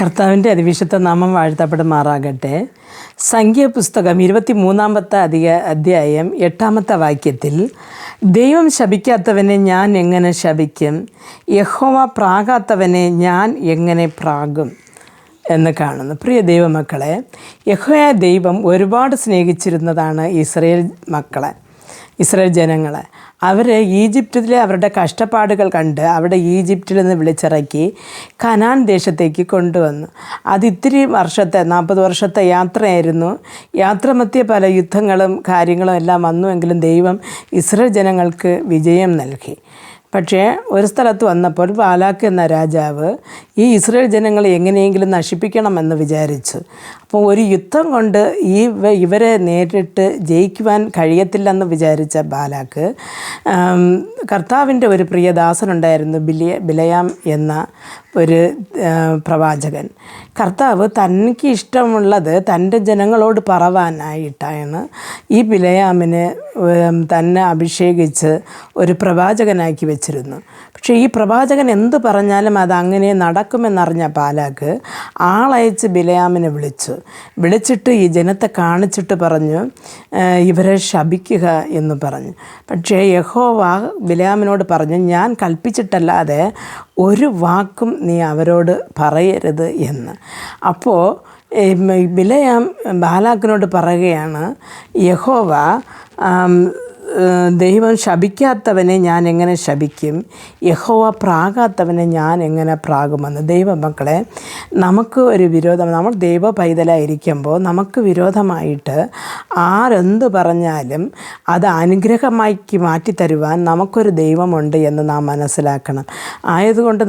കർത്താവിൻ്റെ അതിവിശുദ്ധ നാമം വാഴ്ത്തപ്പെടുമാറാകട്ടെ. സംഖ്യാപുസ്തകം 23-ാമത്തെ അധ്യായം 8-ാമത്തെ വാക്യത്തിൽ, ദൈവം ശപിക്കാത്തവനെ ഞാൻ എങ്ങനെ ശപിക്കും, യഹോവ പ്രാകാത്തവനെ ഞാൻ എങ്ങനെ പ്രാകും എന്ന് കാണുന്നു. പ്രിയ ദൈവമക്കളെ, യഹോവ ദൈവം ഒരുപാട് സ്നേഹിച്ചിരുന്നതാണ് ഇസ്രായേൽ ജനങ്ങളെ. അവർ ഈജിപ്തിലെ അവരുടെ കഷ്ടപ്പാടുകൾ കണ്ട് അവിടെ ഈജിപ്തിൽ നിന്ന് വിളിച്ചിറക്കി കനാൻ ദേശത്തേക്ക് കൊണ്ടുവന്നു. അത് ഇത്തിരി 40 വർഷത്തെ യാത്രയായിരുന്നു. യാത്രമധ്യേ പല യുദ്ധങ്ങളും കാര്യങ്ങളും എല്ലാം വന്നുവെങ്കിലും ദൈവം ഇസ്രായേൽ ജനങ്ങൾക്ക് വിജയം നൽകി. പക്ഷേ ഒരു സ്ഥലത്ത് വന്നപ്പോൾ ബാലാക്ക് എന്ന രാജാവ് ഈ ഇസ്രായേൽ ജനങ്ങളെ എങ്ങനെയെങ്കിലും നശിപ്പിക്കണമെന്ന് വിചാരിച്ചു. അപ്പോൾ ഒരു യുദ്ധം കൊണ്ട് ഇവരെ നേരിട്ട് ജയിക്കുവാൻ കഴിയത്തില്ലെന്ന് വിചാരിച്ച ബാലാക്ക് കർത്താവിൻ്റെ ഒരു പ്രിയദാസനുണ്ടായിരുന്നു, ബിലയാം എന്ന ഒരു പ്രവാചകൻ. കർത്താവ് തനിക്ക് ഇഷ്ടമുള്ളത് തൻ്റെ ജനങ്ങളോട് പറവാനായിട്ടാണ് ഈ ബിലയാമിനെ തന്നെ അഭിഷേകിച്ച് ഒരു പ്രവാചകനാക്കി വെച്ചിരുന്നു. പക്ഷേ ഈ പ്രവാചകൻ എന്ത് പറഞ്ഞാലും അത് അങ്ങനെ നടക്കുമെന്നറിഞ്ഞ ബാലാക്ക് ആളയച്ച് ബിലയാമിനെ വിളിച്ചിട്ട് ഈ ജനത്തെ കാണിച്ചിട്ട് പറഞ്ഞു, ഇവരെ ശപിക്കുക എന്ന് പറഞ്ഞു. പക്ഷേ യഹോവ ബിലയാമിനോട് പറഞ്ഞു, ഞാൻ കൽപ്പിച്ചിട്ടല്ലാതെ ഒരു വാക്കും നീ അവരോട് പറയരുത് എന്ന്. അപ്പോൾ ബിലയാം ബാലാക്കിനോട് പറയുകയാണ്, യഹോവ ദൈവം ശപിക്കാത്തവനെ ഞാൻ എങ്ങനെ ശപിക്കും, യഹോവ പ്രാകാത്തവനെ ഞാൻ എങ്ങനെ പ്രാകുമെന്ന്. ദൈവമക്കളെ, നമുക്ക് ഒരു വിരോധം, നമ്മൾ ദൈവ പൈതലായിരിക്കുമ്പോൾ നമുക്ക് വിരോധമായിട്ട് ആരെന്ത് പറഞ്ഞാലും അത് അനുഗ്രഹമാക്കി മാറ്റിത്തരുവാൻ നമുക്കൊരു ദൈവമുണ്ട് എന്ന് നാം മനസ്സിലാക്കണം. ആയതുകൊണ്ട്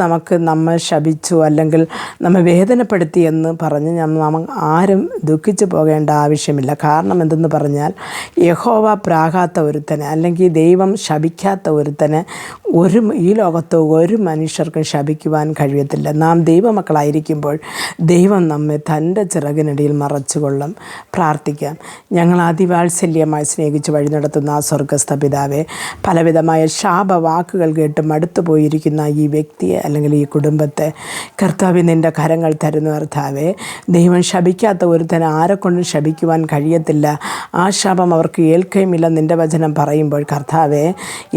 നമ്മൾ ശപിച്ചു അല്ലെങ്കിൽ നമ്മെ വേദനപ്പെടുത്തി എന്ന് പറഞ്ഞ് നമ്മൾ ആരും ദുഃഖിച്ചു പോകേണ്ട ആവശ്യമില്ല. കാരണം എന്തെന്ന് പറഞ്ഞാൽ, യഹോവ പ്രാകാത്ത ഒരുത്തനെ അല്ലെങ്കിൽ ദൈവം ശപിക്കാത്ത ഒരുത്തനെ ഈ ലോകത്ത് ഒരു മനുഷ്യർക്കും ശപിക്കുവാൻ കഴിയത്തില്ല. നാം ദൈവമക്കളായിരിക്കുമ്പോൾ ദൈവം നമ്മെ തൻ്റെ ചിറകിനടിയിൽ മറച്ചുകൊള്ളും. പ്രാർത്ഥിക്കാം. ഞങ്ങൾ അതിവാത്സല്യമായി സ്നേഹിച്ച് വഴി നടത്തുന്ന ആ സ്വർഗസ്ഥ പിതാവേ, പലവിധമായ ശാപവാക്കുകൾ കേട്ട് മടുത്തു പോയിരിക്കുന്ന ഈ വ്യക്തിയെ അല്ലെങ്കിൽ ഈ കുടുംബത്തെ കർത്താവേ നിൻ്റെ കരങ്ങൾ തരുന്നു. കർത്താവേ, ദൈവം ശപിക്കാത്ത ഒരുത്തനെ ആരെക്കൊണ്ടും ശപിക്കുവാൻ കഴിയത്തില്ല. ആ ശാപം അവർക്ക് ഏൽക്കുകയുമില്ല നിൻ്റെ വചനം പറയുമ്പോൾ കർത്താവേ,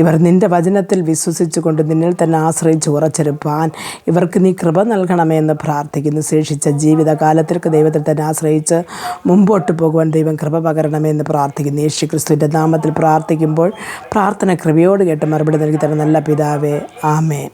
ഇവർ നിൻ്റെ വചനത്തിൽ വിശ്വസിച്ചുകൊണ്ട് നിന്നിൽ തന്നെ ആശ്രയിച്ച് ഉറച്ചിരുപ്പാൻ ഇവർക്ക് നീ കൃപ നൽകണമേ എന്ന് പ്രാർത്ഥിക്കുന്നു. ശേഷിച്ച ജീവിതകാലത്തിற்கு ദൈവത്തിൽ തന്നെ ആശ്രയിച്ച് മുമ്പോട്ട് പോകുവാൻ ദൈവം കൃപ പകരണമേ എന്ന് പ്രാർത്ഥിക്കുന്നു. യേശു ക്രിസ്തുവിൻ്റെ നാമത്തിൽ പ്രാർത്ഥിക്കുമ്പോൾ പ്രാർത്ഥന കൃപയോട് കേട്ട് മറുപടി നൽകി തരുന്ന നല്ല പിതാവേ, ആമേൻ.